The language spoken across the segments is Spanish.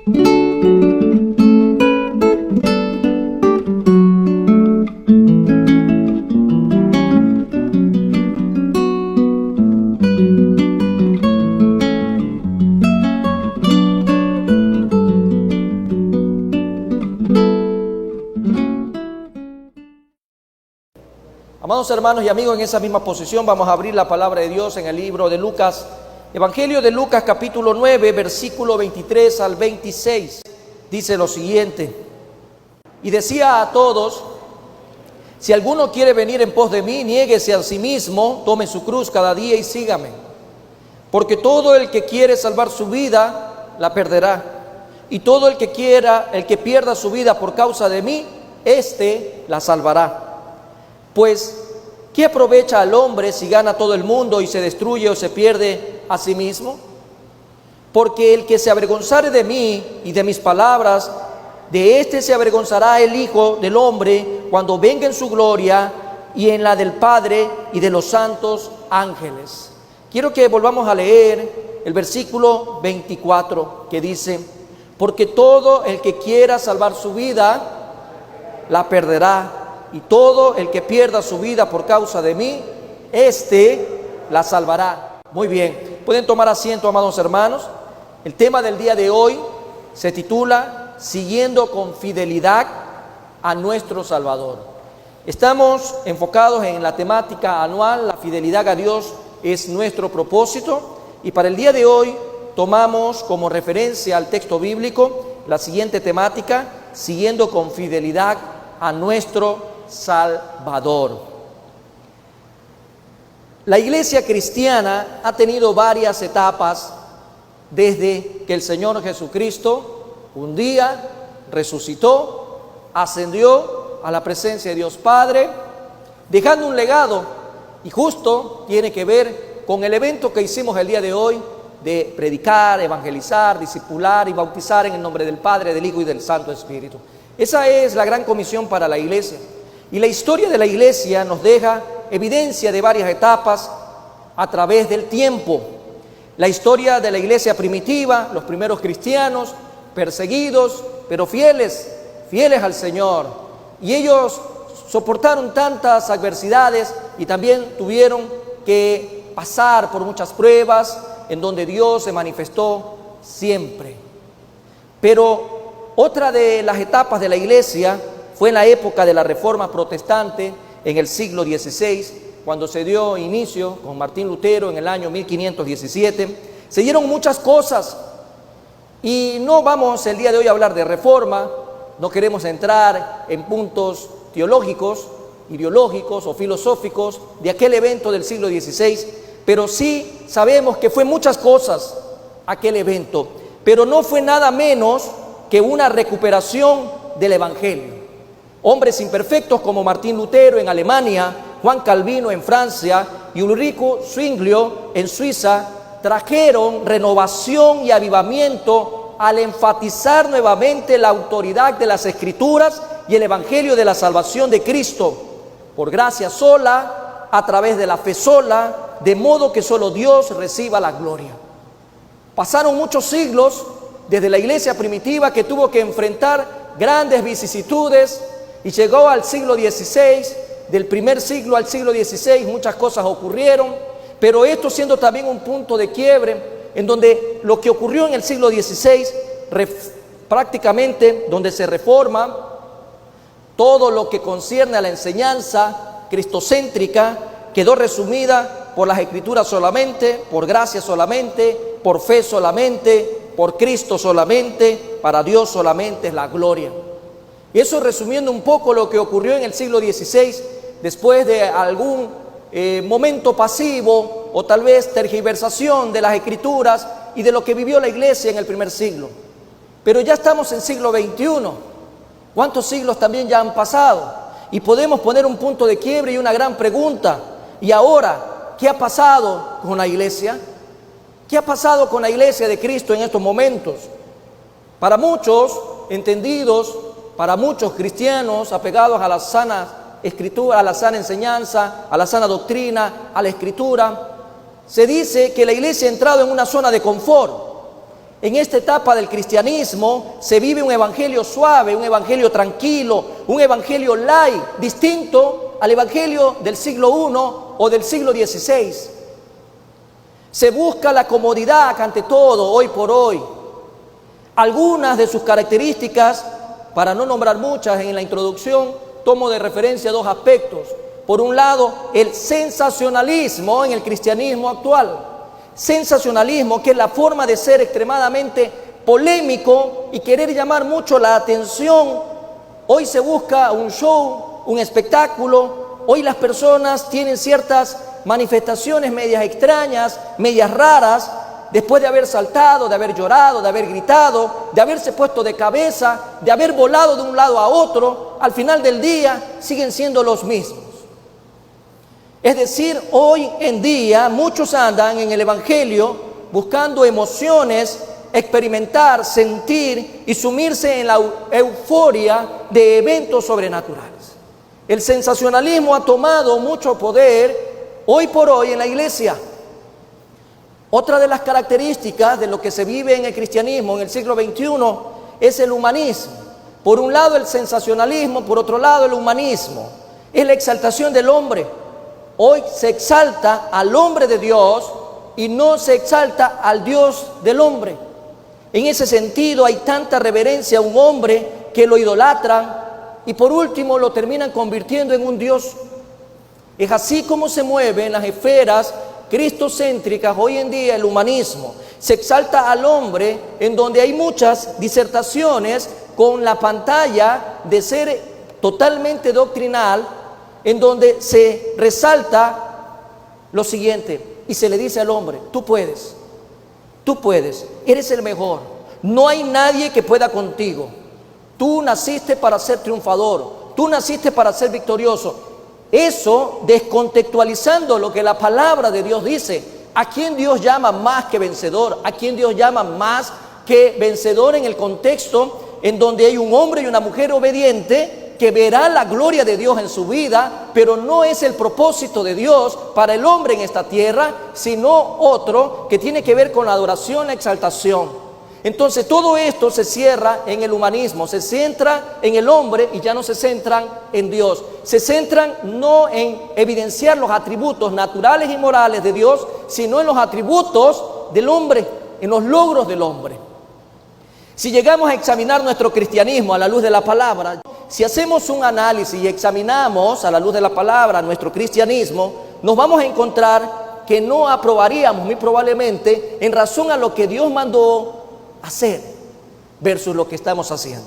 Amados hermanos y amigos, en esa misma posición vamos a abrir la palabra de Dios en el libro de Lucas, Evangelio de Lucas capítulo 9, versículo 23 al 26. Dice lo siguiente: y decía a todos: si alguno quiere venir en pos de mí, niéguese a sí mismo, tome su cruz cada día y sígame. Porque todo el que quiere salvar su vida, la perderá. Y todo el que pierda su vida por causa de mí, éste la salvará. Pues, ¿qué aprovecha al hombre si gana todo el mundo y se destruye o se pierde a sí mismo? Porque el que se avergonzare de mí y de mis palabras, de éste se avergonzará el Hijo del Hombre cuando venga en su gloria y en la del Padre y de los santos ángeles. Quiero que volvamos a leer el versículo 24 que dice: porque todo el que quiera salvar su vida, la perderá. Y todo el que pierda su vida por causa de mí, éste la salvará. Muy bien, pueden tomar asiento, amados hermanos. El tema del día de hoy se titula Siguiendo con fidelidad a nuestro Salvador. Estamos enfocados en la temática anual, la fidelidad a Dios es nuestro propósito. Y para el día de hoy tomamos como referencia al texto bíblico la siguiente temática: siguiendo con fidelidad a nuestro Salvador. La iglesia cristiana ha tenido varias etapas desde que el Señor Jesucristo un día resucitó, ascendió a la presencia de Dios Padre, dejando un legado, y justo tiene que ver con el evento que hicimos el día de hoy de predicar, evangelizar, discipular y bautizar en el nombre del Padre, del Hijo y del Santo Espíritu. Esa es la gran comisión para la iglesia. Y la historia de la iglesia nos deja evidencia de varias etapas a través del tiempo. La historia de la iglesia primitiva, los primeros cristianos, perseguidos, pero fieles al Señor. Y ellos soportaron tantas adversidades y también tuvieron que pasar por muchas pruebas en donde Dios se manifestó siempre. Pero otra de las etapas de la iglesia fue en la época de la Reforma Protestante, en el siglo XVI, cuando se dio inicio con Martín Lutero en el año 1517. Se dieron muchas cosas y no vamos el día de hoy a hablar de reforma, no queremos entrar en puntos teológicos, ideológicos o filosóficos de aquel evento del siglo XVI, pero sí sabemos que fue muchas cosas aquel evento, pero no fue nada menos que una recuperación del Evangelio. Hombres imperfectos como Martín Lutero en Alemania, Juan Calvino en Francia y Ulrico Zwinglio en Suiza trajeron renovación y avivamiento al enfatizar nuevamente la autoridad de las Escrituras y el Evangelio de la salvación de Cristo, por gracia sola, a través de la fe sola, de modo que solo Dios reciba la gloria. Pasaron muchos siglos desde la iglesia primitiva, que tuvo que enfrentar grandes vicisitudes, y llegó al siglo XVI. Del primer siglo al siglo XVI muchas cosas ocurrieron, pero esto siendo también un punto de quiebre, en donde lo que ocurrió en el siglo XVI, prácticamente donde se reforma todo lo que concierne a la enseñanza cristocéntrica, quedó resumida por las Escrituras solamente, por gracia solamente, por fe solamente, por Cristo solamente, para Dios solamente es la gloria. Y eso resumiendo un poco lo que ocurrió en el siglo XVI, después de algún momento pasivo o tal vez tergiversación de las Escrituras y de lo que vivió la iglesia en el primer siglo. Pero ya estamos en siglo XXI. ¿Cuántos siglos también ya han pasado? Y podemos poner un punto de quiebre y una gran pregunta. ¿Y ahora qué ha pasado con la iglesia? ¿Qué ha pasado con la iglesia de Cristo en estos momentos? Para muchos entendidos, para muchos cristianos apegados a la sana escritura, a la sana enseñanza, a la sana doctrina, a la escritura, se dice que la iglesia ha entrado en una zona de confort. En esta etapa del cristianismo se vive un evangelio suave, un evangelio tranquilo, un evangelio light, distinto al evangelio del siglo I o del siglo XVI. Se busca la comodidad ante todo, hoy por hoy. Algunas de sus características, para no nombrar muchas en la introducción, tomo de referencia dos aspectos. Por un lado, el sensacionalismo en el cristianismo actual. Sensacionalismo, que es la forma de ser extremadamente polémico y querer llamar mucho la atención. Hoy se busca un show, un espectáculo. Hoy las personas tienen ciertas manifestaciones medias extrañas, medias raras, después de haber saltado, de haber llorado, de haber gritado, de haberse puesto de cabeza, de haber volado de un lado a otro. Al final del día siguen siendo los mismos. Es decir, hoy en día muchos andan en el evangelio buscando emociones, experimentar, sentir y sumirse en la euforia de eventos sobrenaturales. El sensacionalismo ha tomado mucho poder hoy por hoy en la iglesia. Otra de las características de lo que se vive en el cristianismo en el siglo XXI es el humanismo. Por un lado el sensacionalismo, por otro lado el humanismo. Es la exaltación del hombre. Hoy se exalta al hombre de Dios y no se exalta al Dios del hombre. En ese sentido hay tanta reverencia a un hombre que lo idolatran y por último lo terminan convirtiendo en un Dios. Es así como se mueve en las esferas cristocéntricas hoy en día el humanismo. Se exalta al hombre en donde hay muchas disertaciones con la pantalla de ser totalmente doctrinal, en donde se resalta lo siguiente y se le dice al hombre: tú puedes, eres el mejor, no hay nadie que pueda contigo, tú naciste para ser triunfador, tú naciste para ser victorioso. Eso descontextualizando lo que la palabra de Dios dice. ¿A quién Dios llama más que vencedor? ¿A quién Dios llama más que vencedor en el contexto en donde hay un hombre y una mujer obediente que verá la gloria de Dios en su vida, pero no es el propósito de Dios para el hombre en esta tierra, sino otro que tiene que ver con la adoración, la exaltación? Entonces todo esto se cierra en el humanismo, se centra en el hombre y ya no se centran en Dios. Se centran no en evidenciar los atributos naturales y morales de Dios, sino en los atributos del hombre, en los logros del hombre. Si llegamos a examinar nuestro cristianismo a la luz de la palabra, si hacemos un análisis y examinamos a la luz de la palabra nuestro cristianismo, nos vamos a encontrar que no aprobaríamos muy probablemente en razón a lo que Dios mandó hacer versus lo que estamos haciendo.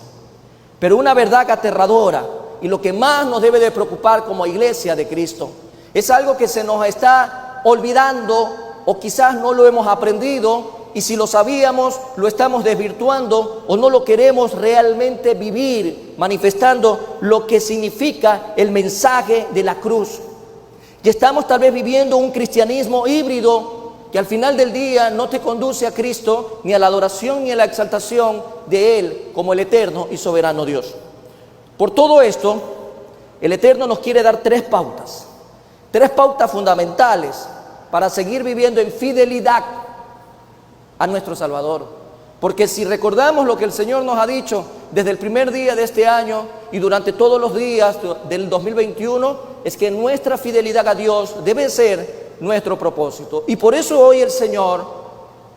Pero una verdad aterradora y lo que más nos debe de preocupar como iglesia de Cristo es algo que se nos está olvidando o quizás no lo hemos aprendido. Y si lo sabíamos, lo estamos desvirtuando o no lo queremos realmente vivir, manifestando lo que significa el mensaje de la cruz. Y estamos tal vez viviendo un cristianismo híbrido que al final del día no te conduce a Cristo, ni a la adoración ni a la exaltación de Él como el eterno y soberano Dios. Por todo esto, el Eterno nos quiere dar tres pautas fundamentales para seguir viviendo en fidelidad a nuestro Salvador. Porque si recordamos lo que el Señor nos ha dicho desde el primer día de este año y durante todos los días del 2021, es que nuestra fidelidad a Dios debe ser nuestro propósito. Y por eso hoy el Señor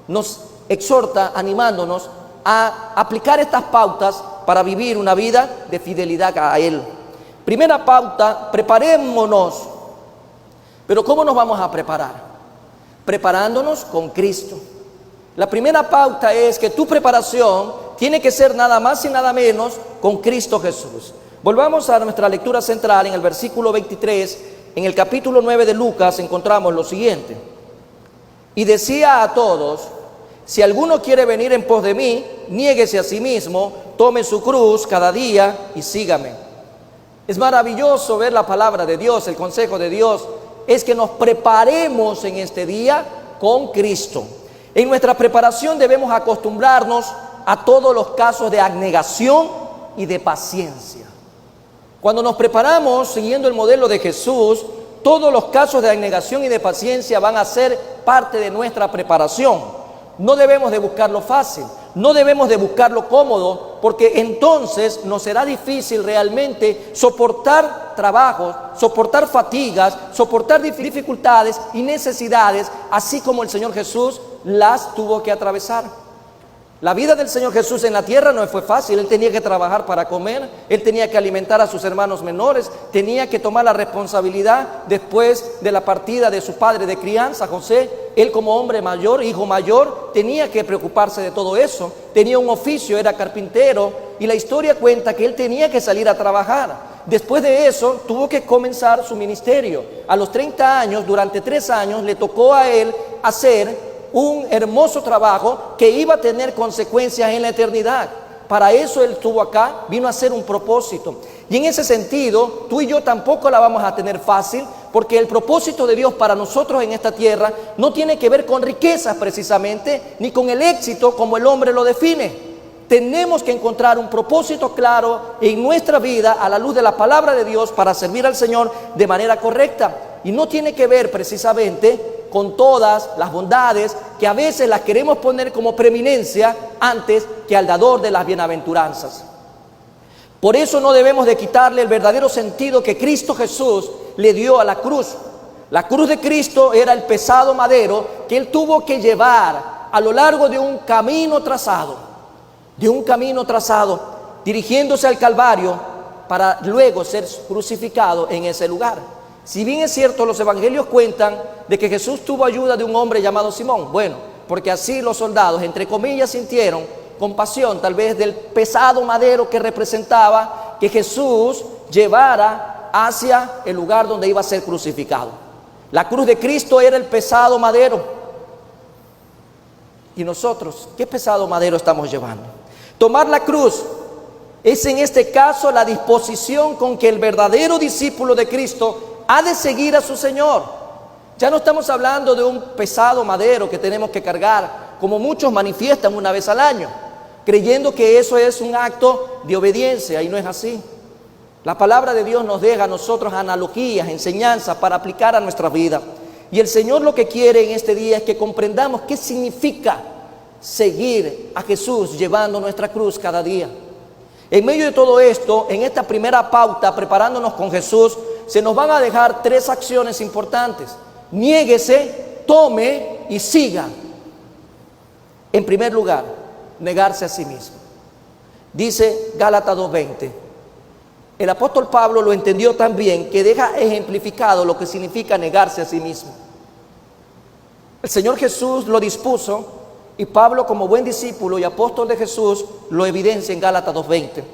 nos exhorta, animándonos a aplicar estas pautas para vivir una vida de fidelidad a Él. Primera pauta: preparémonos. Pero ¿cómo nos vamos a preparar? Preparándonos con Cristo. La primera pauta es que tu preparación tiene que ser nada más y nada menos con Cristo Jesús. Volvamos a nuestra lectura central en el versículo 23, en el capítulo 9 de Lucas encontramos lo siguiente: y decía a todos: si alguno quiere venir en pos de mí, niéguese a sí mismo, tome su cruz cada día y sígame. Es maravilloso ver la palabra de Dios. El consejo de Dios es que nos preparemos en este día con Cristo. En nuestra preparación debemos acostumbrarnos a todos los casos de abnegación y de paciencia. Cuando nos preparamos siguiendo el modelo de Jesús, todos los casos de abnegación y de paciencia van a ser parte de nuestra preparación. No debemos de buscar lo fácil, no debemos de buscar lo cómodo, porque entonces nos será difícil realmente soportar trabajos, soportar fatigas, soportar dificultades y necesidades, así como el Señor Jesús las tuvo que atravesar. La vida del Señor Jesús en la tierra no fue fácil. Él tenía que trabajar para comer, Él tenía que alimentar a sus hermanos menores, tenía que tomar la responsabilidad después de la partida de su padre de crianza, José. Él como hombre mayor, hijo mayor, tenía que preocuparse de todo eso. Tenía un oficio, era carpintero, y la historia cuenta que él tenía que salir a trabajar. Después de eso tuvo que comenzar su ministerio. A los 30 años, durante 3 años, le tocó a él hacer un hermoso trabajo que iba a tener consecuencias en la eternidad. Para eso él estuvo acá, vino a hacer un propósito. Y en ese sentido, tú y yo tampoco la vamos a tener fácil, porque el propósito de Dios para nosotros en esta tierra no tiene que ver con riquezas precisamente, ni con el éxito como el hombre lo define. Tenemos que encontrar un propósito claro en nuestra vida a la luz de la palabra de Dios para servir al Señor de manera correcta. Y no tiene que ver precisamente con todas las bondades que a veces las queremos poner como preeminencia antes que al dador de las bienaventuranzas. Por eso no debemos de quitarle el verdadero sentido que Cristo Jesús le dio a la cruz. La cruz de Cristo era el pesado madero que Él tuvo que llevar a lo largo de un camino trazado, dirigiéndose al Calvario para luego ser crucificado en ese lugar. Si bien es cierto, los evangelios cuentan de que Jesús tuvo ayuda de un hombre llamado Simón. Bueno, porque así los soldados, entre comillas, sintieron compasión tal vez del pesado madero que representaba que Jesús llevara hacia el lugar donde iba a ser crucificado. La cruz de Cristo era el pesado madero. ¿Y nosotros qué pesado madero estamos llevando? Tomar la cruz es en este caso la disposición con que el verdadero discípulo de Cristo ha de seguir a su Señor. Ya no estamos hablando de un pesado madero que tenemos que cargar, como muchos manifiestan una vez al año, creyendo que eso es un acto de obediencia, y no es así. La palabra de Dios nos deja a nosotros analogías, enseñanzas para aplicar a nuestra vida. Y el Señor lo que quiere en este día es que comprendamos qué significa seguir a Jesús llevando nuestra cruz cada día. En medio de todo esto, en esta primera pauta, preparándonos con Jesús, se nos van a dejar 3 acciones importantes. Niéguese, tome y siga. En primer lugar, negarse a sí mismo. Dice Gálatas 2:20. El apóstol Pablo lo entendió tan bien que deja ejemplificado lo que significa negarse a sí mismo. El Señor Jesús lo dispuso y Pablo, como buen discípulo y apóstol de Jesús, lo evidencia en Gálatas 2:20.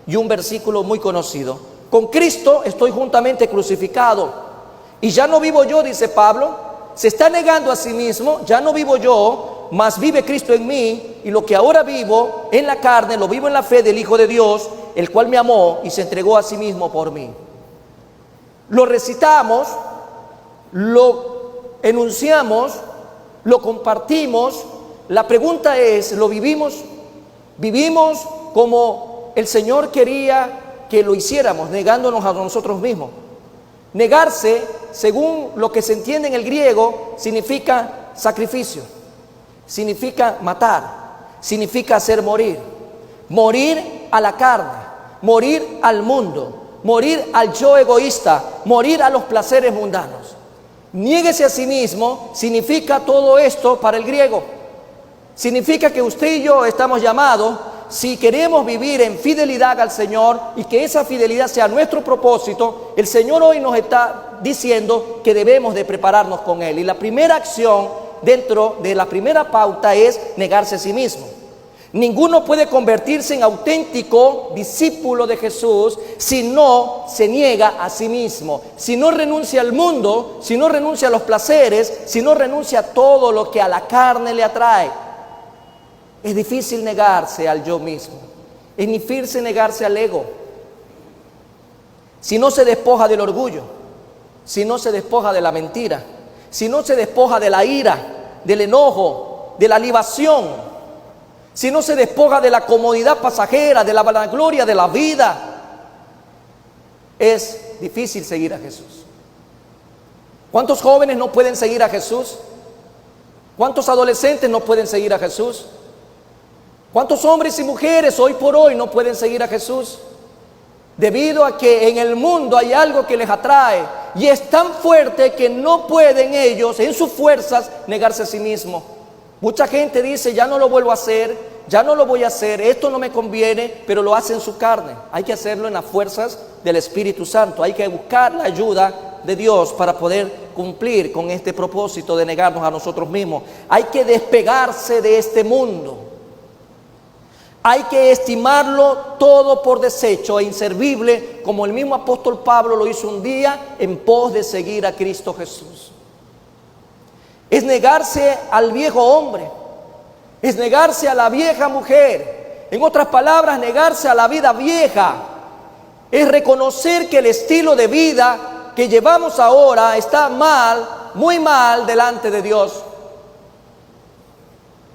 Y un versículo muy conocido: con Cristo estoy juntamente crucificado, y ya no vivo yo, dice Pablo. Se está negando a sí mismo. Ya no vivo yo, mas vive Cristo en mí, y lo que ahora vivo en la carne, lo vivo en la fe del Hijo de Dios, el cual me amó y se entregó a sí mismo por mí. Lo recitamos, lo enunciamos, lo compartimos. La pregunta es, ¿lo vivimos? ¿Vivimos como el Señor quería que lo hiciéramos, negándonos a nosotros mismos? Negarse, según lo que se entiende en el griego, significa sacrificio, significa matar, significa hacer morir. Morir a la carne, morir al mundo, morir al yo egoísta, morir a los placeres mundanos. Niéguese a sí mismo significa todo esto para el griego. Significa que usted y yo estamos llamados, si queremos vivir en fidelidad al Señor y que esa fidelidad sea nuestro propósito, el Señor hoy nos está diciendo que debemos de prepararnos con Él. Y la primera acción dentro de la primera pauta es negarse a sí mismo. Ninguno puede convertirse en auténtico discípulo de Jesús si no se niega a sí mismo, si no renuncia al mundo, si no renuncia a los placeres, si no renuncia a todo lo que a la carne le atrae. Es difícil negarse al yo mismo, es difícil negarse al ego. Si no se despoja del orgullo, si no se despoja de la mentira, si no se despoja de la ira, del enojo, de la libación, si no se despoja de la comodidad pasajera, de la vanagloria de la vida, es difícil seguir a Jesús. ¿Cuántos jóvenes no pueden seguir a Jesús? ¿Cuántos adolescentes no pueden seguir a Jesús? ¿Cuántos hombres y mujeres hoy por hoy no pueden seguir a Jesús? Debido a que en el mundo hay algo que les atrae y es tan fuerte que no pueden ellos en sus fuerzas negarse a sí mismos. Mucha gente dice, ya no lo vuelvo a hacer, ya no lo voy a hacer, esto no me conviene, pero lo hace en su carne. Hay que hacerlo en las fuerzas del Espíritu Santo, hay que buscar la ayuda de Dios para poder cumplir con este propósito de negarnos a nosotros mismos. Hay que despegarse de este mundo. Hay que estimarlo todo por desecho e inservible, como el mismo apóstol Pablo lo hizo un día en pos de seguir a Cristo Jesús. Es negarse al viejo hombre, es negarse a la vieja mujer. En otras palabras, negarse a la vida vieja. Es reconocer que el estilo de vida que llevamos ahora está mal, muy mal delante de Dios.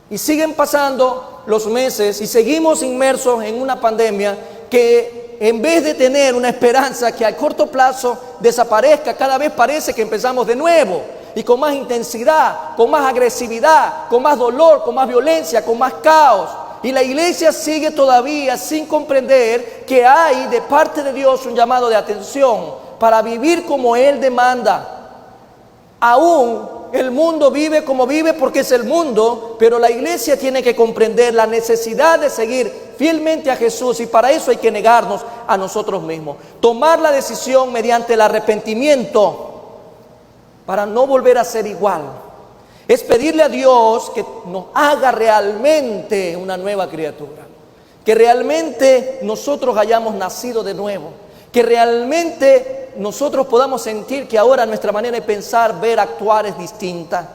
Y siguen pasando los meses y seguimos inmersos en una pandemia que en vez de tener una esperanza que a corto plazo desaparezca, cada vez parece que empezamos de nuevo y con más intensidad, con más agresividad, con más dolor, con más violencia, con más caos. Y la iglesia sigue todavía sin comprender que hay de parte de Dios un llamado de atención para vivir como Él demanda. Aún el mundo vive como vive porque es el mundo, pero la iglesia tiene que comprender la necesidad de seguir fielmente a Jesús y para eso hay que negarnos a nosotros mismos. Tomar la decisión mediante el arrepentimiento para no volver a ser igual. Es pedirle a Dios que nos haga realmente una nueva criatura, que realmente nosotros hayamos nacido de nuevo, que realmente nosotros podamos sentir que ahora nuestra manera de pensar, ver, actuar es distinta,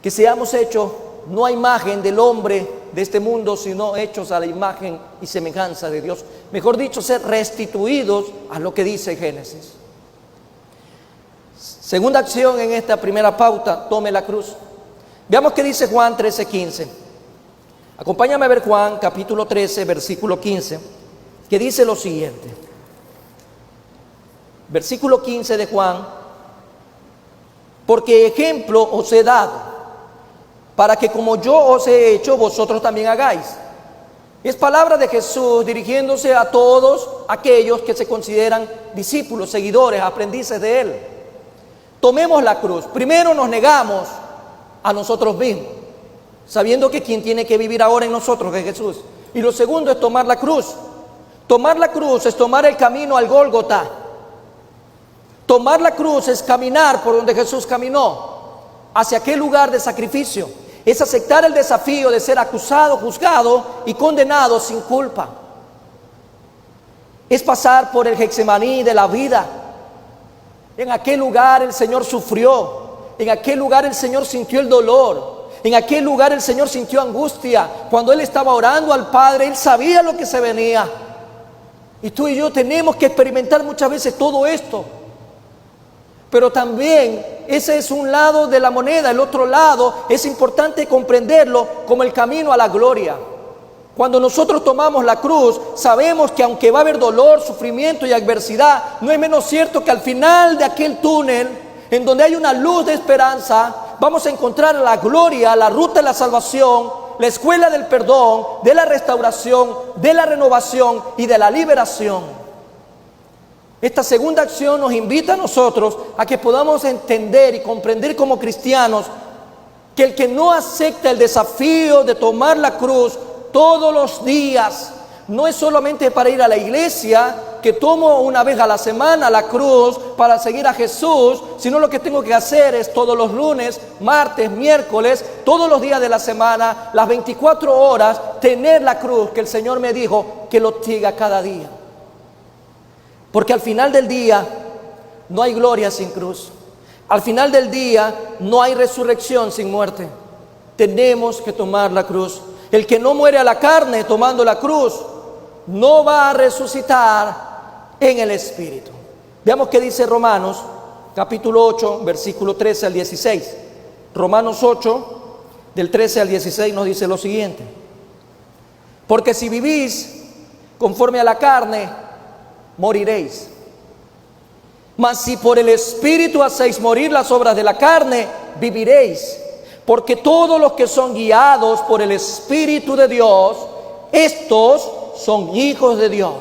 que seamos hechos no a imagen del hombre de este mundo, sino hechos a la imagen y semejanza de Dios. Mejor dicho, ser restituidos a lo que dice Génesis. Segunda acción en esta primera pauta, tome la cruz. Veamos qué dice Juan 13:15. Acompáñame a ver Juan capítulo 13, versículo 15, que dice lo siguiente. Versículo 15 de Juan: porque ejemplo os he dado, para que como yo os he hecho, vosotros también hagáis. Es palabra de Jesús dirigiéndose a todos aquellos que se consideran discípulos, seguidores, aprendices de Él. Tomemos la cruz. Primero nos negamos a nosotros mismos, sabiendo que quien tiene que vivir ahora en nosotros es Jesús. Y lo segundo es tomar la cruz. Tomar la cruz es tomar el camino al Gólgota. Tomar la cruz es caminar por donde Jesús caminó, hacia aquel lugar de sacrificio. Es aceptar el desafío de ser acusado, juzgado y condenado sin culpa. Es pasar por el Getsemaní de la vida. En aquel lugar el Señor sufrió, en aquel lugar el Señor sintió el dolor, en aquel lugar el Señor sintió angustia. Cuando Él estaba orando al Padre, Él sabía lo que se venía. Y tú y yo tenemos que experimentar muchas veces todo esto. Pero también ese es un lado de la moneda. El otro lado es importante comprenderlo como el camino a la gloria. Cuando nosotros tomamos la cruz, sabemos que aunque va a haber dolor, sufrimiento y adversidad, no es menos cierto que al final de aquel túnel, en donde hay una luz de esperanza, vamos a encontrar la gloria, la ruta de la salvación, la escuela del perdón, de la restauración, de la renovación y de la liberación. Esta segunda acción nos invita a nosotros a que podamos entender y comprender como cristianos que el que no acepta el desafío de tomar la cruz todos los días, no es solamente para ir a la iglesia, que tomo una vez a la semana la cruz para seguir a Jesús, sino lo que tengo que hacer es todos los lunes, martes, miércoles, todos los días de la semana, las 24 horas, tener la cruz que el Señor me dijo que lo siga cada día. Porque al final del día no hay gloria sin cruz. Al final del día no hay resurrección sin muerte. Tenemos que tomar la cruz. El que no muere a la carne tomando la cruz no va a resucitar en el Espíritu. Veamos qué dice Romanos capítulo 8, versículo 13 al 16. Romanos 8, del 13 al 16 nos dice lo siguiente: porque si vivís conforme a la carne, moriréis. Mas si por el Espíritu hacéis morir las obras de la carne, viviréis. Porque todos los que son guiados por el Espíritu de Dios, estos son hijos de Dios.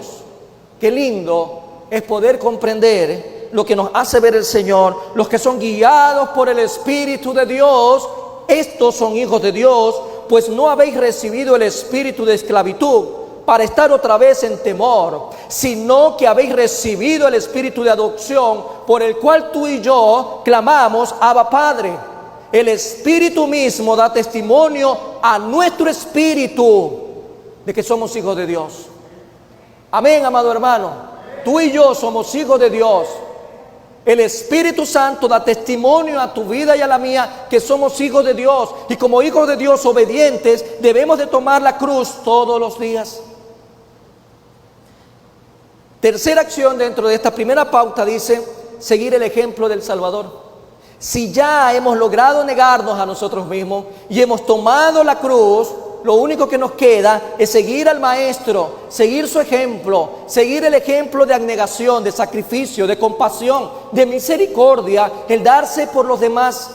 Qué lindo es poder comprender lo que nos hace ver el Señor. Los que son guiados por el Espíritu de Dios, estos son hijos de Dios, pues no habéis recibido el espíritu de esclavitud para estar otra vez en temor, sino que habéis recibido el espíritu de adopción, por el cual tú y yo clamamos, Abba Padre. El Espíritu mismo da testimonio a nuestro espíritu de que somos hijos de Dios. Amén, amado hermano. Tú y yo somos hijos de Dios. El Espíritu Santo da testimonio a tu vida y a la mía que somos hijos de Dios. Y como hijos de Dios obedientes, debemos de tomar la cruz todos los días. Tercera acción dentro de esta primera pauta dice, seguir el ejemplo del Salvador. Si ya hemos logrado negarnos a nosotros mismos y hemos tomado la cruz, lo único que nos queda es seguir al Maestro, seguir su ejemplo, seguir el ejemplo de abnegación, de sacrificio, de compasión, de misericordia, el darse por los demás.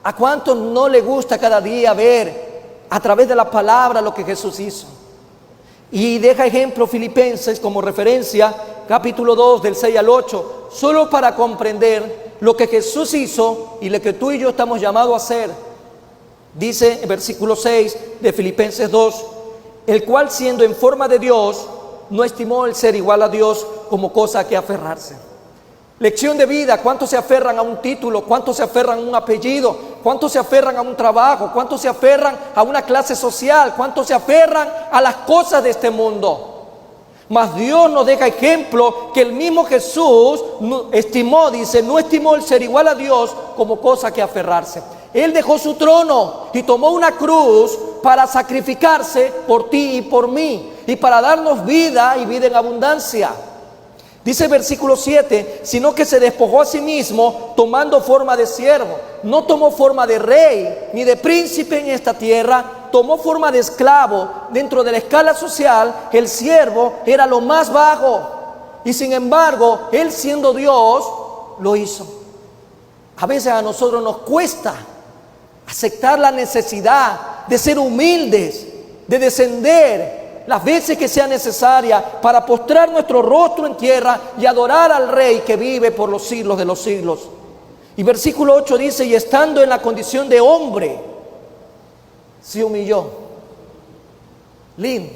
¿A cuántos no le gusta cada día ver a través de la palabra lo que Jesús hizo? Y deja ejemplo Filipenses como referencia, capítulo 2 del 6 al 8, solo para comprender lo que Jesús hizo y lo que tú y yo estamos llamados a hacer. Dice en versículo 6 de Filipenses 2, el cual siendo en forma de Dios, no estimó el ser igual a Dios como cosa a que aferrarse. Lección de vida, ¿cuántos se aferran a un título? ¿Cuántos se aferran a un apellido? ¿Cuántos se aferran a un trabajo? ¿Cuántos se aferran a una clase social? ¿Cuántos se aferran a las cosas de este mundo? Mas Dios nos deja ejemplo que el mismo Jesús estimó, dice, no estimó el ser igual a Dios como cosa que aferrarse. Él dejó su trono y tomó una cruz para sacrificarse por ti y por mí y para darnos vida y vida en abundancia. Dice el versículo 7, sino que se despojó a sí mismo tomando forma de siervo. No tomó forma de rey ni de príncipe en esta tierra, tomó forma de esclavo. Dentro de la escala social, el siervo era lo más bajo. Y sin embargo, él siendo Dios, lo hizo. A veces a nosotros nos cuesta aceptar la necesidad de ser humildes, de descender las veces que sea necesaria para postrar nuestro rostro en tierra y adorar al Rey que vive por los siglos de los siglos. Y versículo 8 dice, y estando en la condición de hombre, se humilló. Lindo.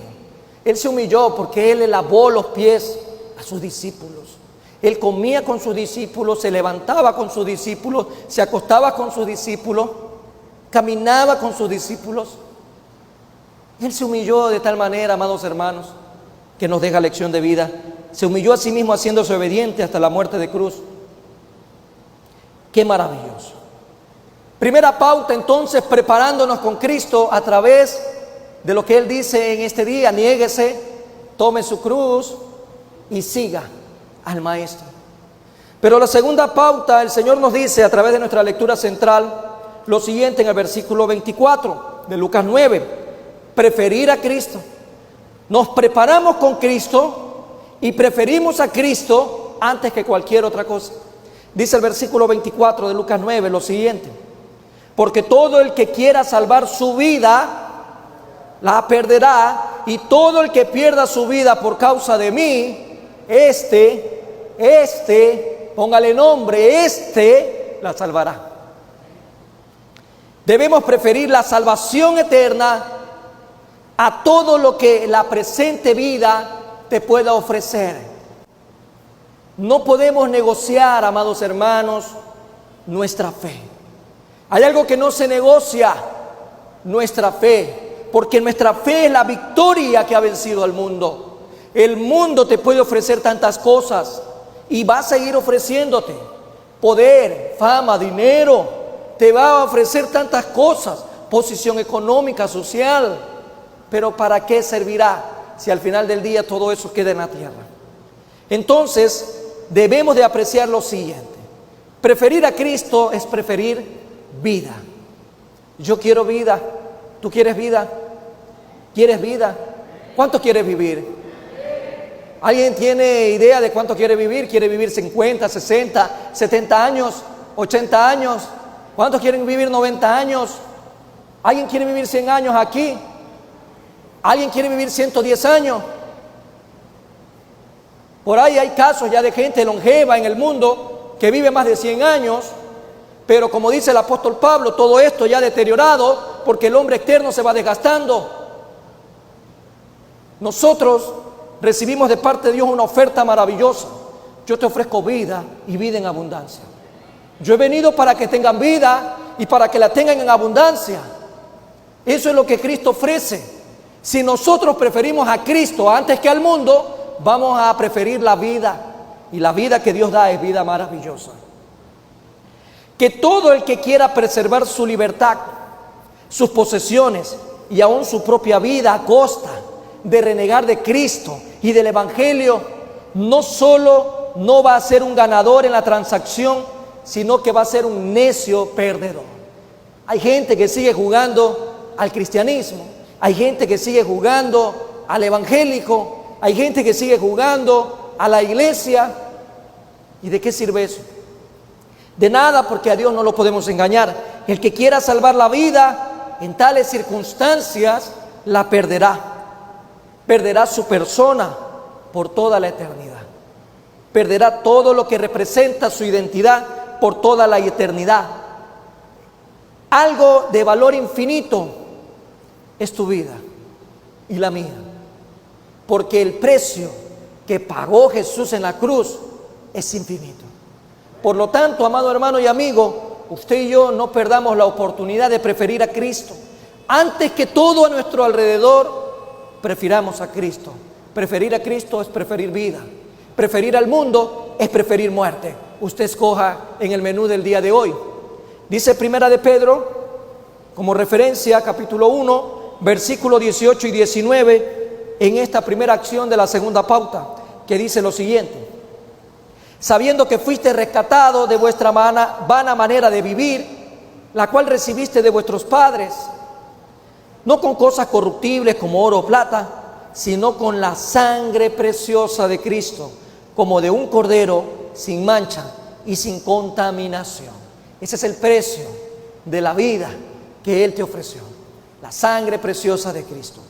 Él se humilló porque Él le lavó los pies a sus discípulos. Él comía con sus discípulos, se levantaba con sus discípulos, se acostaba con sus discípulos, caminaba con sus discípulos. Él se humilló de tal manera, amados hermanos, que nos deja lección de vida. Se humilló a sí mismo haciéndose obediente hasta la muerte de cruz. Qué maravilloso. Primera pauta entonces, preparándonos con Cristo a través de lo que Él dice en este día: niéguese, tome su cruz y siga al Maestro. Pero la segunda pauta, el Señor nos dice a través de nuestra lectura central lo siguiente en el versículo 24 de Lucas 9: preferir a Cristo. Nos preparamos con Cristo y preferimos a Cristo antes que cualquier otra cosa. Dice el versículo 24 de Lucas 9 lo siguiente: porque todo el que quiera salvar su vida la perderá, y todo el que pierda su vida por causa de mí, póngale nombre, la salvará. Debemos preferir la salvación eterna a todo lo que la presente vida te pueda ofrecer. No podemos negociar, amados hermanos, nuestra fe. Hay algo que no se negocia: nuestra fe, porque nuestra fe es la victoria que ha vencido al mundo. El mundo te puede ofrecer tantas cosas y va a seguir ofreciéndote poder, fama, dinero. Te va a ofrecer tantas cosas, posición económica, social. Pero ¿para qué servirá si al final del día todo eso queda en la tierra? Entonces debemos de apreciar lo siguiente: preferir a Cristo es preferir vida. Yo quiero vida. ¿Tú quieres vida? ¿Quieres vida? ¿Cuánto quieres vivir? ¿Alguien tiene idea de cuánto quiere vivir? ¿Quiere vivir 50, 60, 70 años, 80 años? ¿Cuántos quieren vivir 90 años? ¿Alguien quiere vivir 100 años aquí? ¿Alguien quiere vivir 110 años? Por ahí hay casos ya de gente longeva en el mundo que vive más de 100 años, pero como dice el apóstol Pablo, todo esto ya deteriorado porque el hombre externo se va desgastando. Nosotros recibimos de parte de Dios una oferta maravillosa. Yo te ofrezco vida y vida en abundancia. Yo he venido para que tengan vida y para que la tengan en abundancia. Eso es lo que Cristo ofrece. Si nosotros preferimos a Cristo antes que al mundo, vamos a preferir la vida. Y la vida que Dios da es vida maravillosa. Que todo el que quiera preservar su libertad, sus posesiones y aún su propia vida a costa de renegar de Cristo y del Evangelio, no solo no va a ser un ganador en la transacción, sino que va a ser un necio perdedor. Hay gente que sigue jugando al cristianismo, hay gente que sigue jugando al evangélico, hay gente que sigue jugando a la iglesia. ¿Y de qué sirve eso? De nada, porque a Dios no lo podemos engañar. El que quiera salvar la vida en tales circunstancias la perderá. Perderá su persona por toda la eternidad. Perderá todo lo que representa su identidad por toda la eternidad. Algo de valor infinito es tu vida y la mía, porque el precio que pagó Jesús en la cruz es infinito. Por lo tanto, amado hermano y amigo, usted y yo no perdamos la oportunidad de preferir a Cristo. Antes que todo a nuestro alrededor, prefiramos a Cristo. Preferir a Cristo es preferir vida. Preferir al mundo es preferir muerte. Usted escoja en el menú del día de hoy. Dice Primera de Pedro, como referencia, capítulo 1, versículo 18 y 19, en esta primera acción de la segunda pauta, que dice lo siguiente: sabiendo que fuiste rescatado de vuestra vana manera de vivir, la cual recibiste de vuestros padres, no con cosas corruptibles como oro o plata, sino con la sangre preciosa de Cristo, como de un cordero sin mancha y sin contaminación. Ese es el precio de la vida que Él te ofreció, la sangre preciosa de Cristo.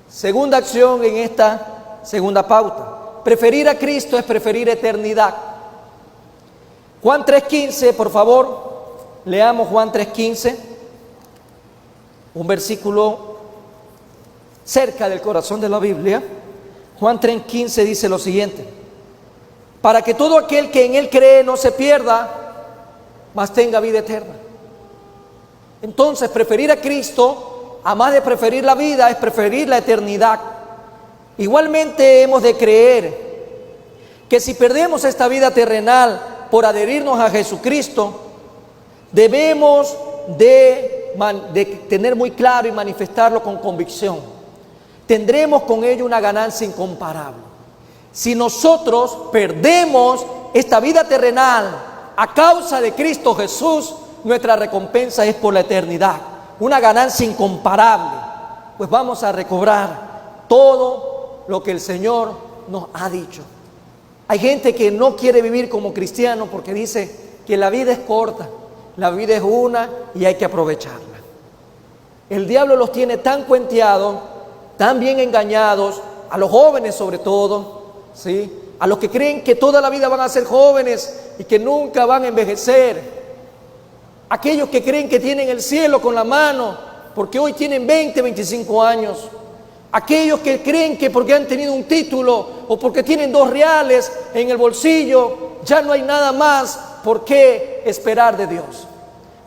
Segunda acción en esta segunda pauta: preferir a Cristo es preferir eternidad. Juan 3:15, por favor, leamos Juan 3:15, un versículo cerca del corazón de la Biblia. Juan 3:15 dice lo siguiente: para que todo aquel que en Él cree no se pierda, mas tenga vida eterna. Entonces, preferir a Cristo, además de preferir la vida, es preferir la eternidad. Igualmente hemos de creer que si perdemos esta vida terrenal por adherirnos a Jesucristo, debemos de tener muy claro y manifestarlo con convicción. Tendremos con ello una ganancia incomparable. Si nosotros perdemos esta vida terrenal a causa de Cristo Jesús, nuestra recompensa es por la eternidad, una ganancia incomparable, pues vamos a recobrar todo lo que el Señor nos ha dicho. Hay gente que no quiere vivir como cristiano porque dice que la vida es corta, la vida es una y hay que aprovecharla. El diablo los tiene tan cuenteados, tan bien engañados, a los jóvenes sobre todo, ¿sí? A los que creen que toda la vida van a ser jóvenes y que nunca van a envejecer. Aquellos que creen que tienen el cielo con la mano porque hoy tienen 20, 25 años. Aquellos que creen que porque han tenido un título o porque tienen 2 reales en el bolsillo, ya no hay nada más por qué esperar de Dios.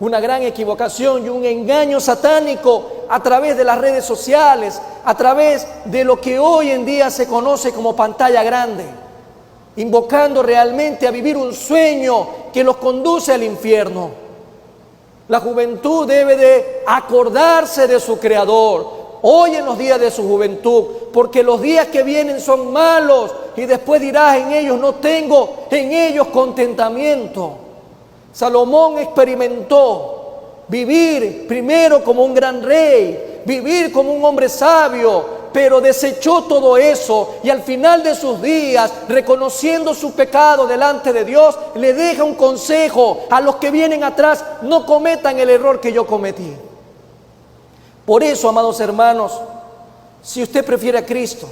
Una gran equivocación y un engaño satánico a través de las redes sociales, a través de lo que hoy en día se conoce como pantalla grande, invocando realmente a vivir un sueño que los conduce al infierno. La juventud debe de acordarse de su Creador hoy en los días de su juventud, porque los días que vienen son malos y después dirás: en ellos no tengo, en ellos contentamiento. Salomón experimentó vivir primero como un gran rey, vivir como un hombre sabio, pero desechó todo eso y al final de sus días, reconociendo su pecado delante de Dios, le deja un consejo a los que vienen atrás: no cometan el error que yo cometí. Por eso, amados hermanos, si usted prefiere a Cristo,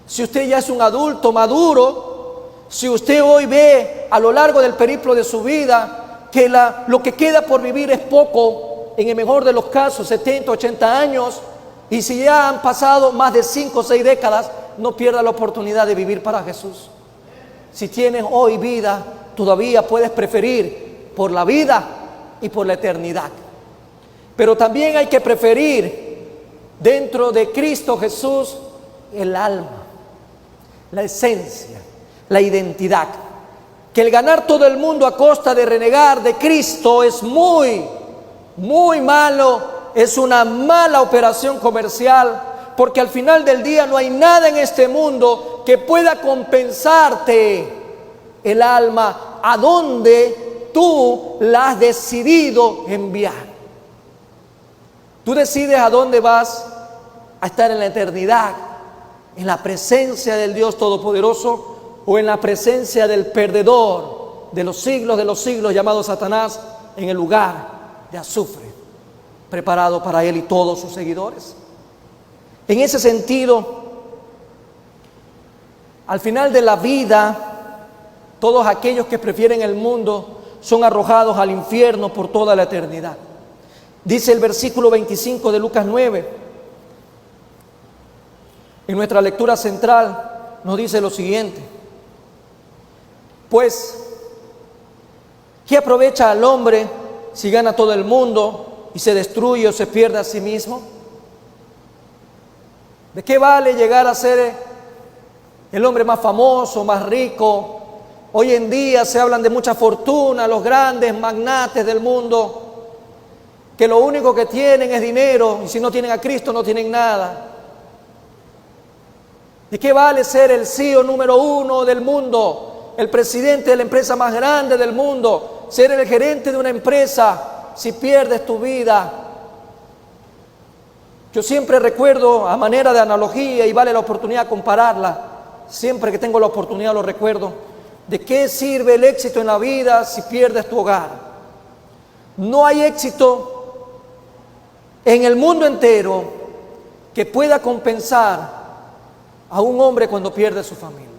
si usted ya es un adulto maduro, si usted hoy ve a lo largo del periplo de su vida que lo que queda por vivir es poco, en el mejor de los casos 70, 80 años, y si ya han pasado más de 5 o 6 décadas, no pierda la oportunidad de vivir para Jesús. Si tienes hoy vida, todavía puedes preferir por la vida y por la eternidad. Pero también hay que preferir dentro de Cristo Jesús el alma, la esencia, la identidad. Que el ganar todo el mundo a costa de renegar de Cristo es muy malo, es una mala operación comercial, porque al final del día no hay nada en este mundo que pueda compensarte el alma a donde tú la has decidido enviar. Tú decides a dónde vas a estar en la eternidad, en la presencia del Dios Todopoderoso o en la presencia del perdedor de los siglos llamado Satanás, en el lugar de azufre preparado para él y todos sus seguidores. En ese sentido, al final de la vida, todos aquellos que prefieren el mundo son arrojados al infierno por toda la eternidad. Dice el versículo 25 de Lucas 9, en nuestra lectura central, nos dice lo siguiente: pues, ¿qué aprovecha al hombre si gana todo el mundo y se destruye o se pierde a sí mismo? ¿De qué vale llegar a ser el hombre más famoso, más rico? Hoy en día se hablan de mucha fortuna, los grandes magnates del mundo, que lo único que tienen es dinero, y si no tienen a Cristo no tienen nada. ¿De qué vale ser el CEO número 1 del mundo, el presidente de la empresa más grande del mundo, ser el gerente de una empresa, si pierdes tu vida? Yo siempre recuerdo, a manera de analogía, y vale la oportunidad compararla, siempre que tengo la oportunidad lo recuerdo: ¿de qué sirve el éxito en la vida si pierdes tu hogar? No hay éxito en el mundo entero que pueda compensar a un hombre cuando pierde su familia.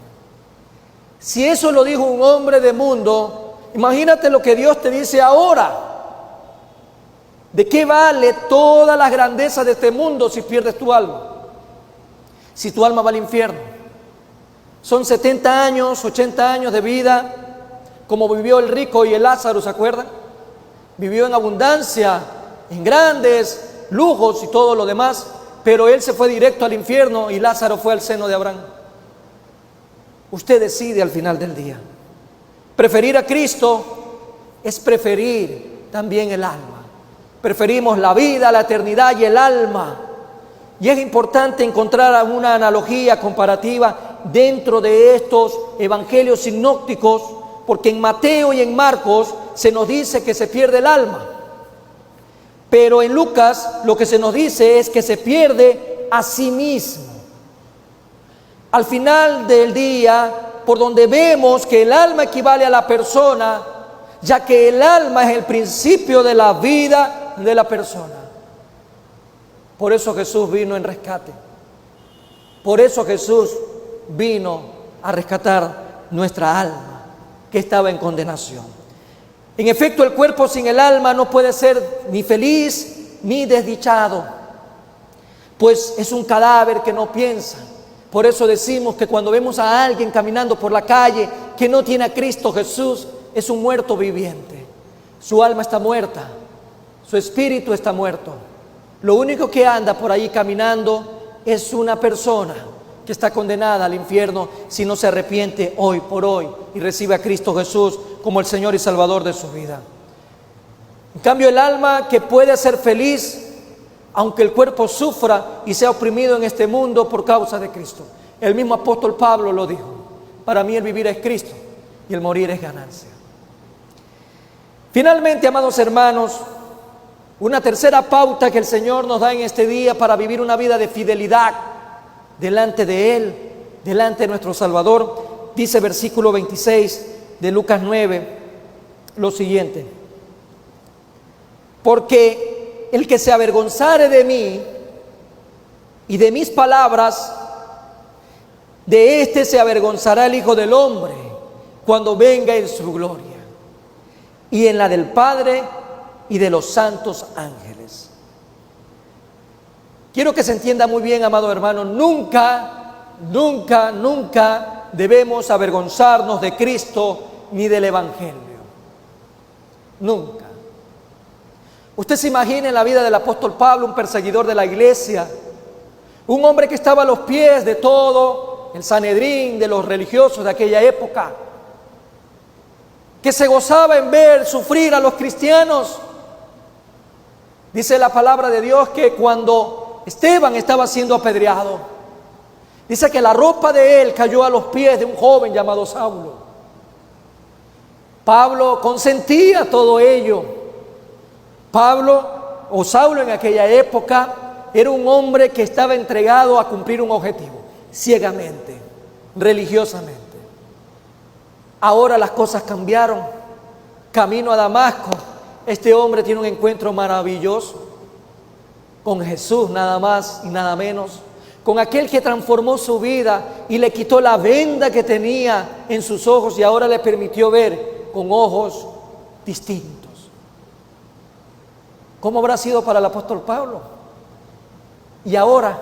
Si eso lo dijo un hombre de mundo, imagínate lo que Dios te dice ahora. ¿De qué vale todas las grandezas de este mundo si pierdes tu alma? Si tu alma va al infierno. Son 70 años, 80 años de vida, como vivió el rico y el Lázaro, ¿se acuerdan? Vivió en abundancia, en grandes lujos y todo lo demás, pero él se fue directo al infierno y Lázaro fue al seno de Abraham. Usted decide al final del día. Preferir a Cristo es preferir también el alma. Preferimos la vida, la eternidad y el alma. Y es importante encontrar una analogía comparativa dentro de estos evangelios sinópticos, porque en Mateo y en Marcos se nos dice que se pierde el alma. Pero en Lucas lo que se nos dice es que se pierde a sí mismo. Al final del día, por donde vemos que el alma equivale a la persona, ya que el alma es el principio de la vida de la persona. Por eso Jesús vino en rescate. Por eso Jesús vino a rescatar nuestra alma, que estaba en condenación. En efecto, el cuerpo sin el alma no puede ser ni feliz ni desdichado, pues es un cadáver que no piensa. Por eso decimos que cuando vemos a alguien caminando por la calle que no tiene a Cristo Jesús, es un muerto viviente. Su alma está muerta, su espíritu está muerto. Lo único que anda por ahí caminando es una persona que está condenada al infierno si no se arrepiente hoy por hoy y recibe a Cristo Jesús como el Señor y Salvador de su vida. En cambio, el alma que puede ser feliz aunque el cuerpo sufra y sea oprimido en este mundo por causa de Cristo. El mismo apóstol Pablo lo dijo: para mí el vivir es Cristo y el morir es ganancia. Finalmente, amados hermanos, una tercera pauta que el Señor nos da en este día para vivir una vida de fidelidad delante de Él, delante de nuestro Salvador, dice versículo 26 de Lucas 9 lo siguiente: porque el que se avergonzare de mí y de mis palabras, de éste se avergonzará el Hijo del Hombre cuando venga en su gloria y en la del Padre y de los santos ángeles. Quiero que se entienda muy bien, amado hermano, nunca debemos avergonzarnos de Cristo ni del Evangelio. Nunca. Usted se imagina en la vida del apóstol Pablo, un perseguidor de la iglesia, un hombre que estaba a los pies de todo el Sanedrín, de los religiosos de aquella época, que se gozaba en ver sufrir a los cristianos. Dice la palabra de Dios que cuando Esteban estaba siendo apedreado, dice que la ropa de él cayó a los pies de un joven llamado Saulo. Pablo consentía todo ello. Saulo en aquella época era un hombre que estaba entregado a cumplir un objetivo, ciegamente, religiosamente. Ahora las cosas cambiaron. Camino a Damasco, este hombre tiene un encuentro maravilloso con Jesús, nada más y nada menos, con aquel que transformó su vida y le quitó la venda que tenía en sus ojos y ahora le permitió ver con ojos distintos. ¿Cómo habrá sido para el apóstol Pablo? Y ahora,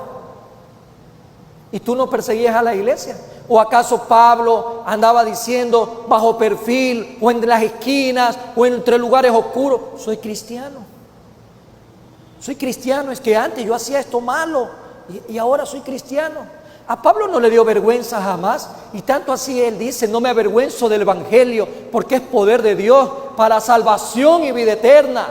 ¿y tú no perseguías a la iglesia? ¿O acaso Pablo andaba diciendo bajo perfil o en las esquinas o entre lugares oscuros: soy cristiano? Soy cristiano, es que antes yo hacía esto malo y ahora soy cristiano. A Pablo no le dio vergüenza jamás, y tanto así él dice: no me avergüenzo del Evangelio, porque es poder de Dios para salvación y vida eterna.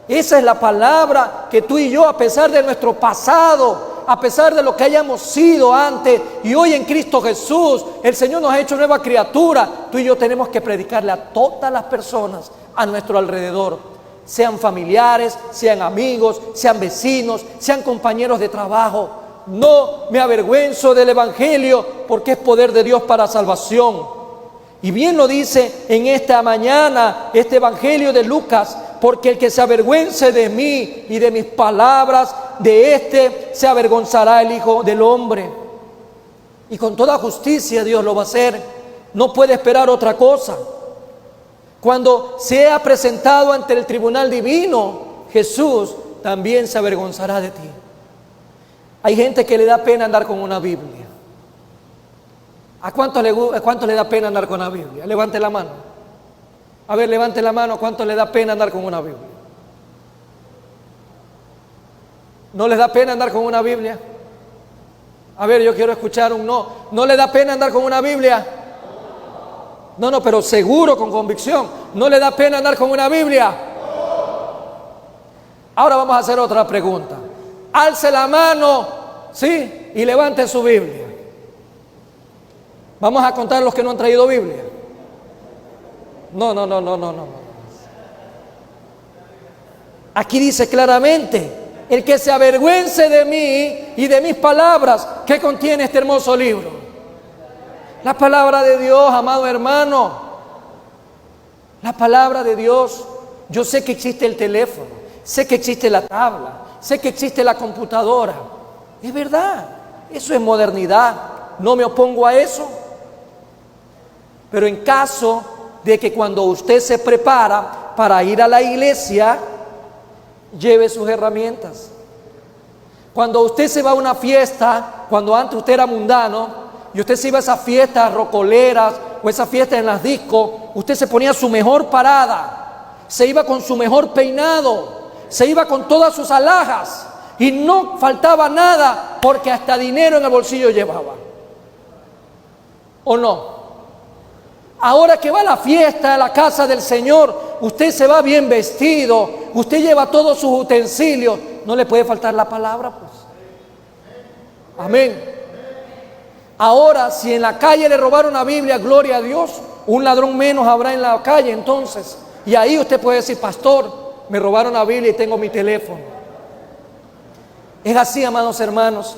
Esa es la palabra que tú y yo, a pesar de nuestro pasado, a pesar de lo que hayamos sido antes, y hoy en Cristo Jesús el Señor nos ha hecho nueva criatura, tú y yo tenemos que predicarle a todas las personas a nuestro alrededor, sean familiares, sean amigos, sean vecinos, sean compañeros de trabajo. No me avergüenzo del Evangelio, porque es poder de Dios para salvación. Y bien lo dice en esta mañana este Evangelio de Lucas: porque el que se avergüence de mí y de mis palabras, de éste se avergonzará el Hijo del Hombre. Y con toda justicia Dios lo va a hacer. No puede esperar otra cosa. Cuando sea presentado ante el tribunal divino, Jesús también se avergonzará de ti. Hay gente que le da pena andar con una Biblia. ¿A cuánto le da pena andar con una Biblia? Levante la mano. A ver, levante la mano. ¿A cuánto le da pena andar con una Biblia? ¿No les da pena andar con una Biblia? A ver, yo quiero escuchar un no. ¿No le da pena andar con una Biblia? No, pero seguro, con convicción. ¿No le da pena andar con una Biblia? Ahora vamos a hacer otra pregunta. Alce la mano, ¿sí? Y levante su Biblia. Vamos a contar los que no han traído Biblia. No. Aquí dice claramente: el que se avergüence de mí y de mis palabras. ¿Qué contiene este hermoso libro? La palabra de Dios, amado hermano. La palabra de Dios. Yo sé que existe el teléfono, sé que existe la tabla, sé que existe la computadora. Es verdad, eso es modernidad. No me opongo a eso. Pero en caso de que cuando usted se prepara para ir a la iglesia, lleve sus herramientas. Cuando usted se va a una fiesta, cuando antes usted era mundano y usted se iba a esas fiestas rocoleras o esas fiestas en las discos, usted se ponía su mejor parada, se iba con su mejor peinado, se iba con todas sus alhajas y no faltaba nada, porque hasta dinero en el bolsillo llevaba. ¿O no? Ahora que va a la fiesta, a la casa del Señor, usted se va bien vestido, usted lleva todos sus utensilios, no le puede faltar la palabra, pues. Amén. Ahora, si en la calle le robaron una Biblia, gloria a Dios, un ladrón menos habrá en la calle entonces. Y ahí usted puede decir: pastor, me robaron la Biblia y tengo mi teléfono. Es así, amados hermanos,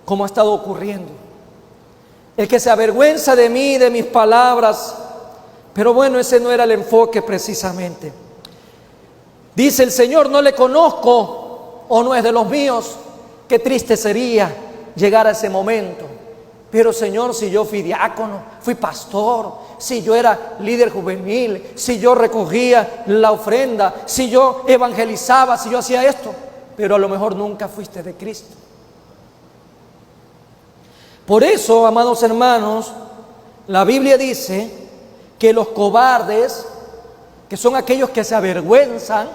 como ha estado ocurriendo. El que se avergüenza de mí, de mis palabras. Pero bueno, ese no era el enfoque precisamente. Dice el Señor: no le conozco o no es de los míos. Qué triste sería llegar a ese momento. Pero Señor, si yo fui diácono, fui pastor, si yo era líder juvenil, si yo recogía la ofrenda, si yo evangelizaba, si yo hacía esto, pero a lo mejor nunca fuiste de Cristo. Por eso, amados hermanos, la Biblia dice que los cobardes, que son aquellos que se avergüenzan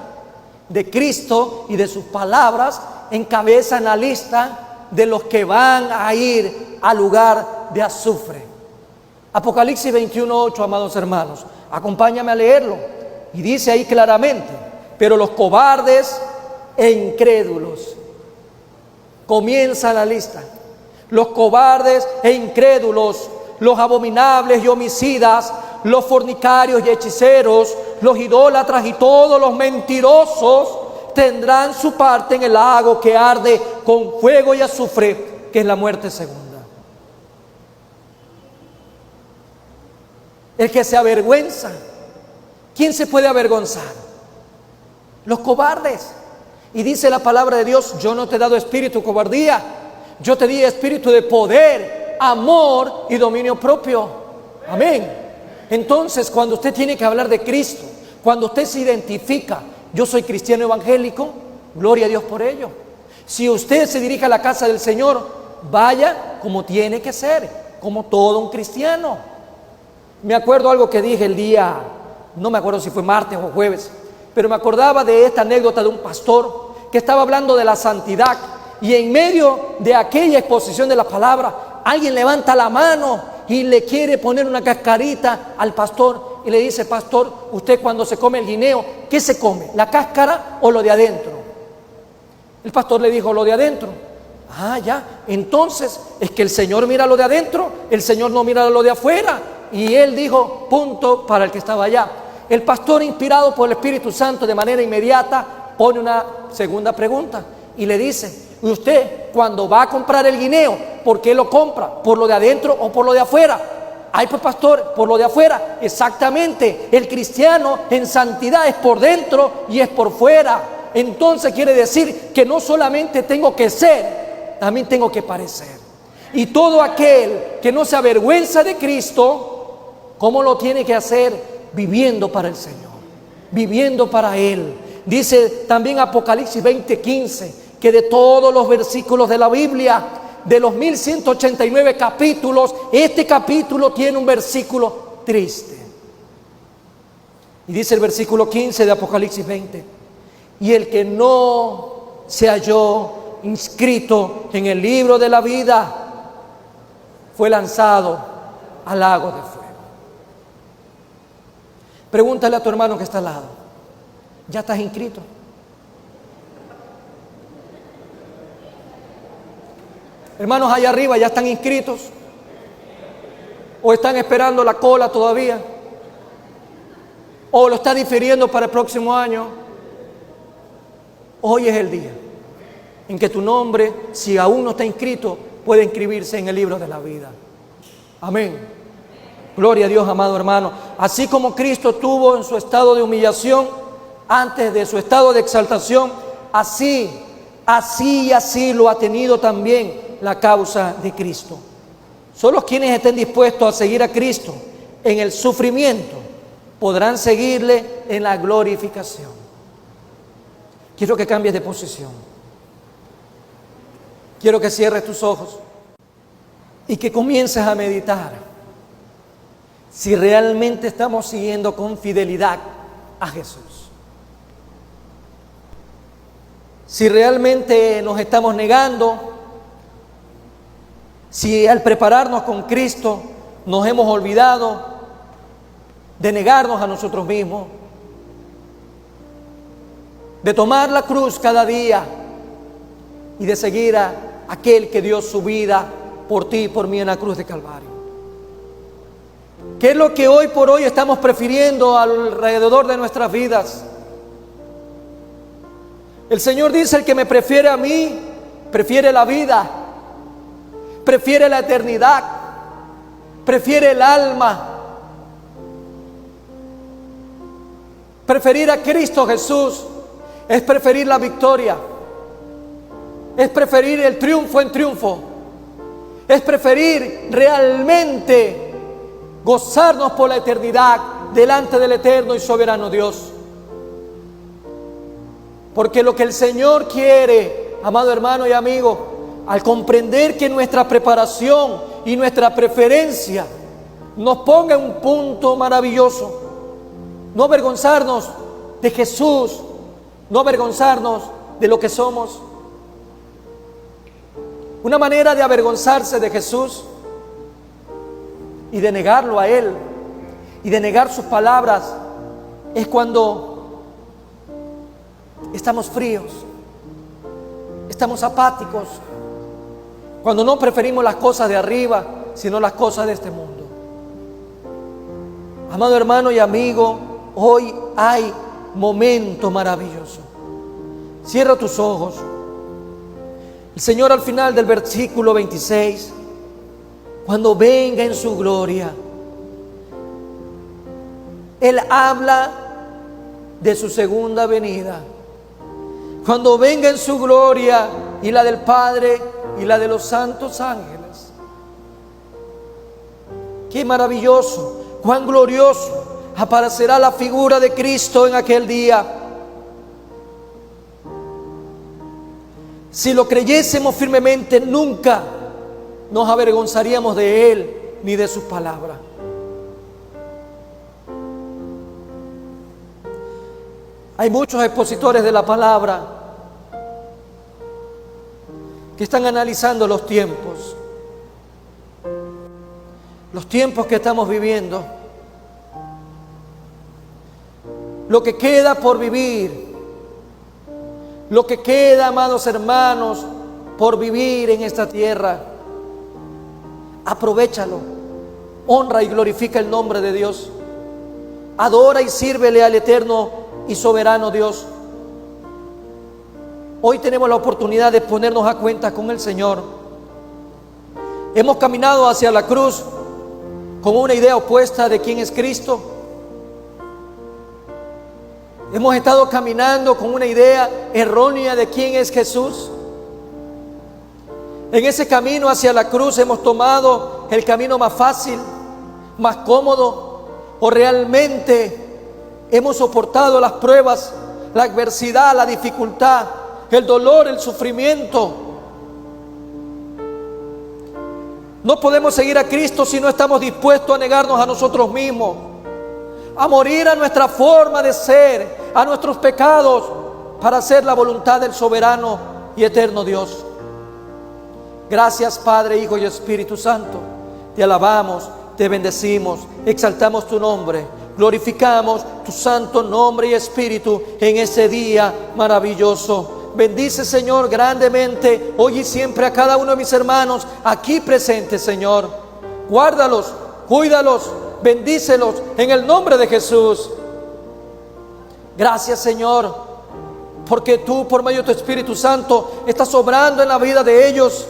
de Cristo y de sus palabras, encabezan la lista de los que van a ir al lugar de azufre. Apocalipsis 21:8, amados hermanos, acompáñame a leerlo. Y dice ahí claramente: pero los cobardes e incrédulos. Comienza la lista. Los cobardes e incrédulos, los abominables y homicidas, los fornicarios y hechiceros, los idólatras y todos los mentirosos tendrán su parte en el lago que arde con fuego y azufre, que es la muerte segunda. El que se avergüenza. ¿Quién se puede avergonzar? Los cobardes. Y dice la palabra de Dios: yo no te he dado espíritu de cobardía, yo te di espíritu de poder, amor y dominio propio. Amén. Entonces, cuando usted tiene que hablar de Cristo, cuando usted se identifica: yo soy cristiano evangélico, gloria a Dios por ello. Si usted se dirige a la casa del Señor, vaya como tiene que ser, como todo un cristiano. Me acuerdo algo que dije el día, no me acuerdo si fue martes o jueves, pero me acordaba de esta anécdota de un pastor que estaba hablando de la santidad, y en medio de aquella exposición de la palabra, alguien levanta la mano y le quiere poner una cascarita al pastor y le dice: pastor, usted cuando se come el guineo, ¿qué se come? ¿La cáscara o lo de adentro? El pastor le dijo: lo de adentro. Ah, ya, entonces es que el Señor mira lo de adentro, el Señor no mira lo de afuera. Y él dijo: punto para el que estaba allá. El pastor, inspirado por el Espíritu Santo, de manera inmediata pone una segunda pregunta y le dice: ¿y usted cuando va a comprar el guineo, por qué lo compra? ¿Por lo de adentro o por lo de afuera? Ay, pues pastor, por lo de afuera. Exactamente, el cristiano en santidad es por dentro y es por fuera. Entonces quiere decir que no solamente tengo que ser, también tengo que parecer. Y todo aquel que no se avergüenza de Cristo, ¿cómo lo tiene que hacer? Viviendo para el Señor, viviendo para Él. Dice también Apocalipsis 20:15 que de todos los versículos de la Biblia, de los 1189 capítulos, este capítulo tiene un versículo triste. Y dice el versículo 15 de Apocalipsis 20: y el que no se halló inscrito en el libro de la vida fue lanzado al lago de fuego. Pregúntale a tu hermano que está al lado: ¿ya estás inscrito? Hermanos allá arriba, ¿ya están inscritos? ¿O están esperando la cola todavía? ¿O lo está difiriendo para el próximo año? Hoy es el día en que tu nombre, si aún no está inscrito, puede inscribirse en el libro de la vida. Amén. Gloria a Dios, amado hermano. Así como Cristo tuvo en su estado de humillación antes de su estado de exaltación, así lo ha tenido también la causa de Cristo. Solo quienes estén dispuestos a seguir a Cristo en el sufrimiento podrán seguirle en la glorificación. Quiero que cambies de posición. Quiero que cierres tus ojos y que comiences a meditar si realmente estamos siguiendo con fidelidad a Jesús. Si realmente nos estamos negando, si al prepararnos con Cristo nos hemos olvidado de negarnos a nosotros mismos, de tomar la cruz cada día y de seguir a aquel que dio su vida por ti y por mí en la cruz de Calvario. ¿Qué es lo que hoy por hoy estamos prefiriendo alrededor de nuestras vidas? El Señor dice: el que me prefiere a mí, prefiere la vida, prefiere la eternidad, prefiere el alma. Preferir a Cristo Jesús es preferir la victoria, es preferir el triunfo en triunfo, es preferir realmente gozarnos por la eternidad delante del eterno y soberano Dios. Porque lo que el Señor quiere, amado hermano y amigo, al comprender que nuestra preparación y nuestra preferencia nos ponga en un punto maravilloso, no avergonzarnos de Jesús, no avergonzarnos de lo que somos. Una manera de avergonzarse de Jesús y de negarlo a Él y de negar sus palabras es cuando estamos fríos, estamos apáticos, cuando no preferimos las cosas de arriba, sino las cosas de este mundo. Amado hermano y amigo, hoy hay momento maravilloso. Cierra tus ojos. El Señor al final del versículo 26, cuando venga en su gloria, Él habla de su segunda venida. Cuando venga en su gloria y la del Padre y la de los santos ángeles. Qué maravilloso, cuán glorioso aparecerá la figura de Cristo en aquel día. Si lo creyésemos firmemente, nunca nos avergonzaríamos de Él ni de sus palabras. Hay muchos expositores de la palabra que están analizando los tiempos que estamos viviendo, lo que queda por vivir, lo que queda, amados hermanos, por vivir en esta tierra. Aprovéchalo, honra y glorifica el nombre de Dios, adora y sírvele al eterno y soberano Dios. Hoy tenemos la oportunidad de ponernos a cuenta con el Señor. Hemos caminado hacia la cruz con una idea opuesta de quién es Cristo. Hemos estado caminando con una idea errónea de quién es Jesús. En ese camino hacia la cruz hemos tomado el camino más fácil, más cómodo, o realmente hemos soportado las pruebas, la adversidad, la dificultad, el dolor, el sufrimiento. No podemos seguir a Cristo si no estamos dispuestos a negarnos a nosotros mismos, a morir a nuestra forma de ser, a nuestros pecados, para hacer la voluntad del soberano y eterno Dios. Gracias, Padre, Hijo y Espíritu Santo. Te alabamos, te bendecimos, exaltamos tu nombre, glorificamos tu santo nombre y espíritu en ese día maravilloso. Bendice, Señor, grandemente hoy y siempre a cada uno de mis hermanos aquí presentes, Señor. Guárdalos, cuídalos, bendícelos en el nombre de Jesús. Gracias, Señor, porque tú, por medio de tu Espíritu Santo, estás obrando en la vida de ellos.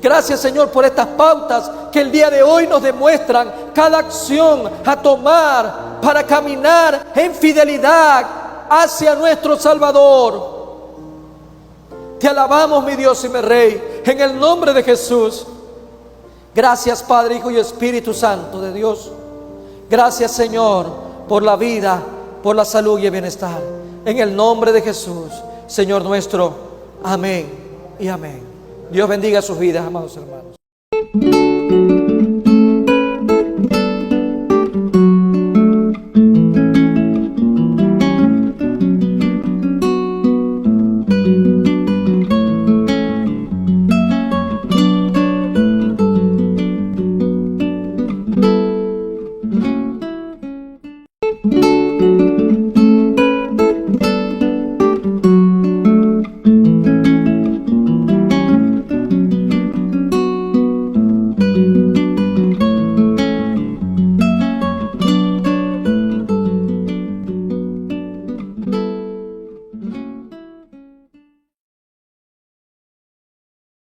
Gracias, Señor, por estas pautas que el día de hoy nos demuestran cada acción a tomar para caminar en fidelidad hacia nuestro Salvador. Te alabamos, mi Dios y mi Rey, en el nombre de Jesús. Gracias, Padre, Hijo y Espíritu Santo de Dios. Gracias, Señor, por la vida, por la salud y el bienestar. En el nombre de Jesús, Señor nuestro. Amén y amén. Dios bendiga sus vidas, amados hermanos.